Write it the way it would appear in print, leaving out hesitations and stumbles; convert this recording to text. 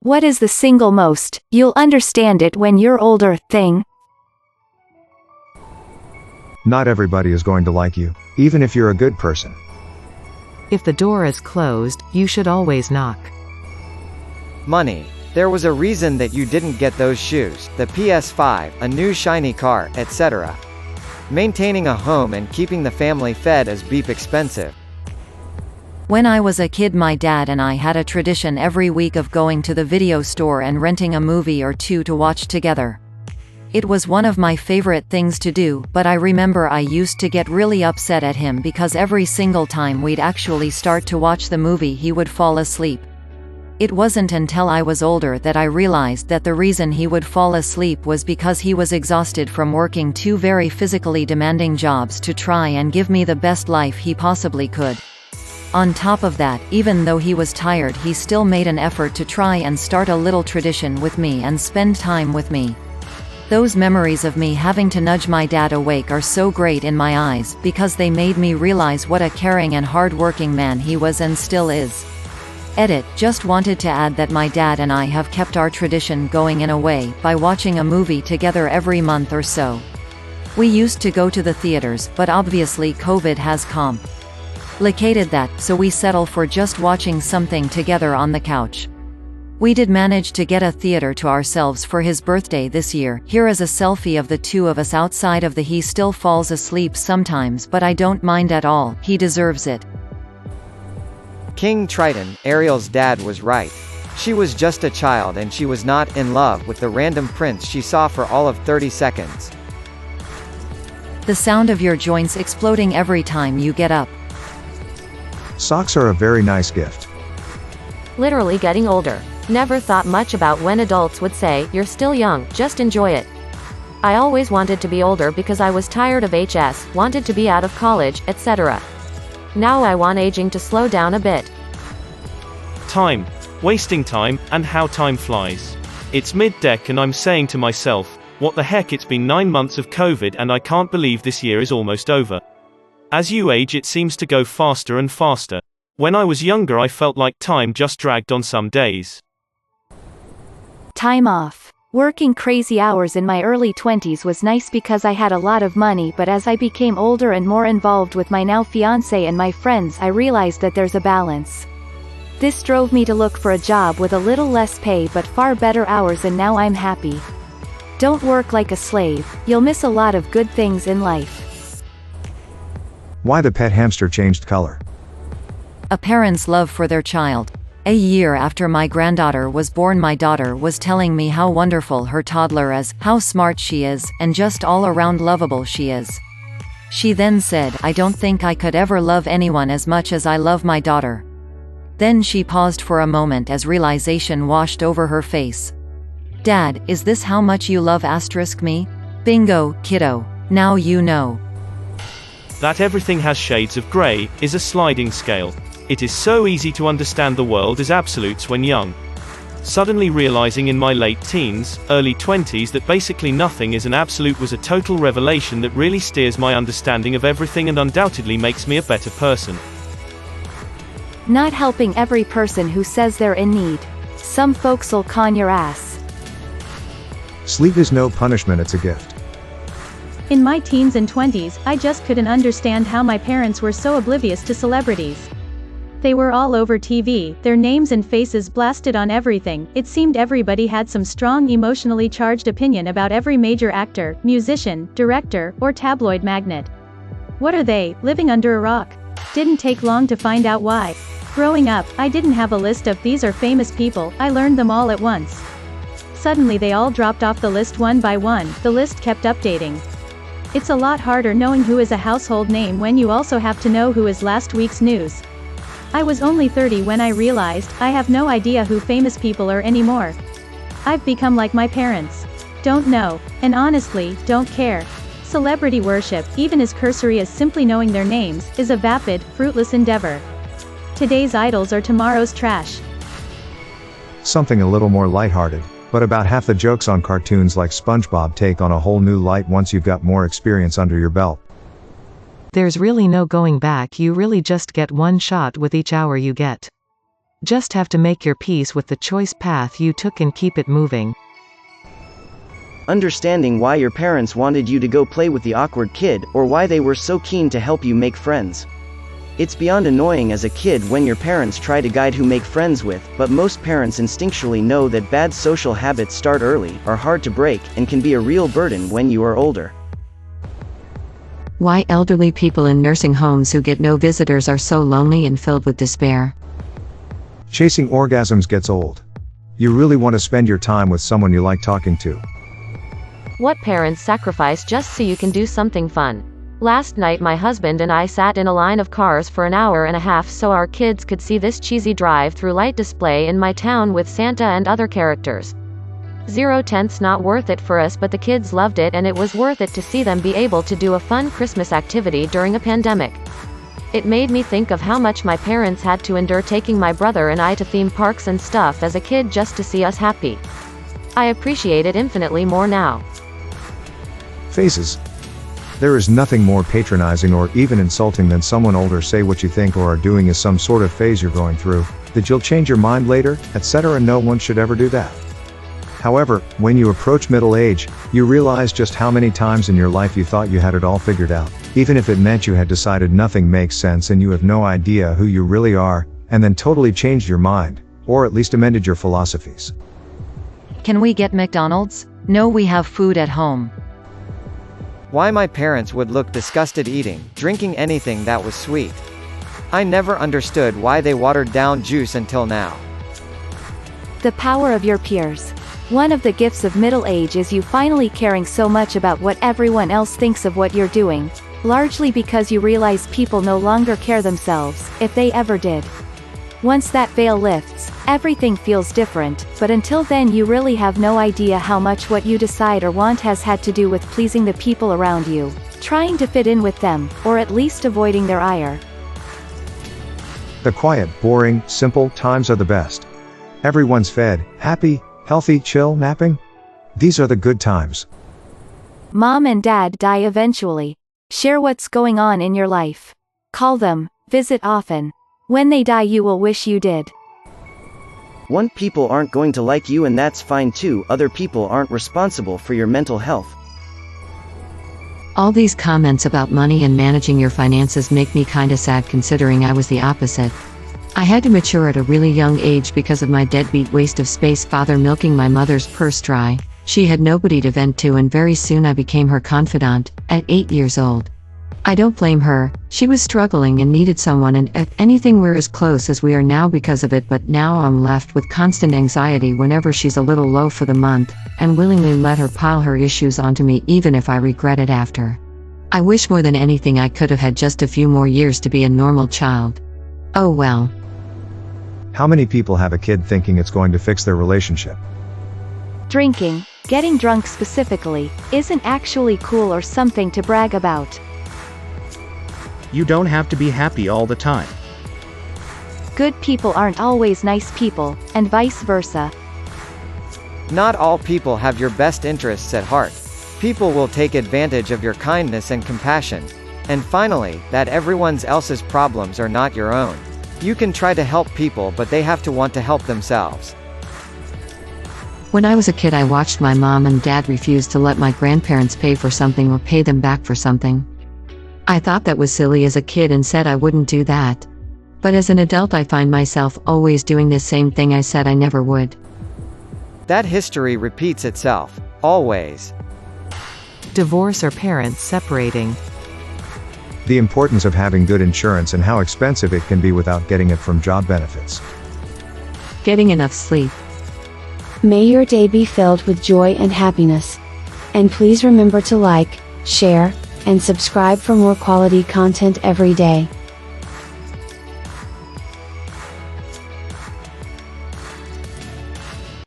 What is the single most, you'll understand it when you're older, thing? Not everybody is going to like you, even if you're a good person. If the door is closed, you should always knock. Money. There was a reason that you didn't get those shoes, the PS5, a new shiny car, etc. Maintaining a home and keeping the family fed is beep expensive. When I was a kid, my dad and I had a tradition every week of going to the video store and renting a movie or two to watch together. It was one of my favorite things to do, but I remember I used to get really upset at him because every single time we'd actually start to watch the movie he would fall asleep. It wasn't until I was older that I realized that the reason he would fall asleep was because he was exhausted from working two very physically demanding jobs to try and give me the best life he possibly could. On top of that, even though he was tired, he still made an effort to try and start a little tradition with me and spend time with me. Those memories of me having to nudge my dad awake are so great in my eyes, because they made me realize what a caring and hard-working man he was and still is. Edit. Just wanted to add that my dad and I have kept our tradition going in a way, by watching a movie together every month or so. We used to go to the theaters, but obviously COVID has complicated that, so we settle for just watching something together on the couch. We did manage to get a theater to ourselves for his birthday this year. Here is a selfie of the two of us outside of the. He still falls asleep sometimes, but I don't mind at all, he deserves it. King Triton. Ariel's dad was right. She was just a child and she was not in love with the random prince she saw for all of 30 seconds. The sound of your joints exploding every time you get up. Socks are a very nice gift. Literally getting older. Never thought much about when adults would say, "You're still young, just enjoy it." I always wanted to be older because I was tired of HS, wanted to be out of college, etc. Now I want aging to slow down a bit. Time. Wasting time, and how time flies. It's mid-deck and I'm saying to myself, what the heck, it's been 9 months of COVID and I can't believe this year is almost over. As you age, it seems to go faster and faster. When I was younger, I felt like time just dragged on some days. Time off. Working crazy hours in my early 20s was nice because I had a lot of money, but as I became older and more involved with my now fiancé and my friends, I realized that there's a balance. This drove me to look for a job with a little less pay but far better hours, and now I'm happy. Don't work like a slave, you'll miss a lot of good things in life. Why the pet hamster changed color. A parent's love for their child. A year after my granddaughter was born, my daughter was telling me how wonderful her toddler is, how smart she is, and just all around lovable she is. She then said, "I don't think I could ever love anyone as much as I love my daughter." Then she paused for a moment as realization washed over her face. "Dad, is this how much you love *me? Bingo, kiddo. Now you know." That everything has shades of grey is a sliding scale. It is so easy to understand the world as absolutes when young. Suddenly realizing in my late teens, early 20s that basically nothing is an absolute was a total revelation that really steers my understanding of everything and undoubtedly makes me a better person. Not helping every person who says they're in need. Some folks'll con your ass. Sleep is no punishment, it's a gift. In my teens and 20s, I just couldn't understand how my parents were so oblivious to celebrities. They were all over TV, their names and faces blasted on everything. It seemed everybody had some strong emotionally charged opinion about every major actor, musician, director, or tabloid magnate. What are they, living under a rock? Didn't take long to find out why. Growing up, I didn't have a list of "these are famous people," I learned them all at once. Suddenly they all dropped off the list one by one, the list kept updating. It's a lot harder knowing who is a household name when you also have to know who is last week's news. I was only 30 when I realized, I have no idea who famous people are anymore. I've become like my parents. Don't know, and honestly, don't care. Celebrity worship, even as cursory as simply knowing their names, is a vapid, fruitless endeavor. Today's idols are tomorrow's trash. Something a little more lighthearted, but about half the jokes on cartoons like SpongeBob take on a whole new light once you've got more experience under your belt. There's really no going back, you really just get one shot with each hour you get. Just have to make your peace with the choice path you took and keep it moving. Understanding why your parents wanted you to go play with the awkward kid, or why they were so keen to help you make friends. It's beyond annoying as a kid when your parents try to guide who make friends with, but most parents instinctually know that bad social habits start early, are hard to break, and can be a real burden when you are older. Why elderly people in nursing homes who get no visitors are so lonely and filled with despair. Chasing orgasms gets old. You really want to spend your time with someone you like talking to. What parents sacrifice just so you can do something fun? Last night my husband and I sat in a line of cars for an hour and a half so our kids could see this cheesy drive-through light display in my town with Santa and other characters. 0 not worth it for us, but the kids loved it, and it was worth it to see them be able to do a fun Christmas activity during a pandemic. It made me think of how much my parents had to endure taking my brother and I to theme parks and stuff as a kid just to see us happy. I appreciate it infinitely more now. Phases. There is nothing more patronizing or even insulting than someone older say what you think or are doing is some sort of phase you're going through, that you'll change your mind later, etc. No one should ever do that. However, when you approach middle age, you realize just how many times in your life you thought you had it all figured out, even if it meant you had decided nothing makes sense and you have no idea who you really are, and then totally changed your mind, or at least amended your philosophies. Can we get McDonald's? No, we have food at home. Why my parents would look disgusted eating, drinking anything that was sweet. I never understood why they watered down juice until now. The power of your peers. One of the gifts of middle age is you finally caring so much about what everyone else thinks of what you're doing, largely because you realize people no longer care themselves, if they ever did. Once that veil lifts, everything feels different, but until then you really have no idea how much what you decide or want has had to do with pleasing the people around you, trying to fit in with them, or at least avoiding their ire. The quiet, boring, simple times are the best. Everyone's fed, happy, healthy, chill, napping. These are the good times. Mom and dad die eventually. Share what's going on in your life. Call them, visit often. When they die you will wish you did. One, people aren't going to like you, and that's fine too. Other people aren't responsible for your mental health. All these comments about money and managing your finances make me kinda sad, considering I was the opposite. I had to mature at a really young age because of my deadbeat waste of space father milking my mother's purse dry. She had nobody to vent to, and very soon I became her confidant, at 8 years old. I don't blame her, she was struggling and needed someone, and if anything we're as close as we are now because of it, but now I'm left with constant anxiety whenever she's a little low for the month, and willingly let her pile her issues onto me even if I regret it after. I wish more than anything I could have had just a few more years to be a normal child. Oh well. How many people have a kid thinking it's going to fix their relationship? Drinking, getting drunk specifically, isn't actually cool or something to brag about. You don't have to be happy all the time. Good people aren't always nice people, and vice versa. Not all people have your best interests at heart. People will take advantage of your kindness and compassion. And finally, that everyone else's problems are not your own. You can try to help people, but they have to want to help themselves. When I was a kid, I watched my mom and dad refuse to let my grandparents pay for something or pay them back for something. I thought that was silly as a kid and said I wouldn't do that. But as an adult I find myself always doing the same thing I said I never would. That history repeats itself. Always. Divorce or parents separating. The importance of having good insurance and how expensive it can be without getting it from job benefits. Getting enough sleep. May your day be filled with joy and happiness. And please remember to like, share, and subscribe for more quality content every day.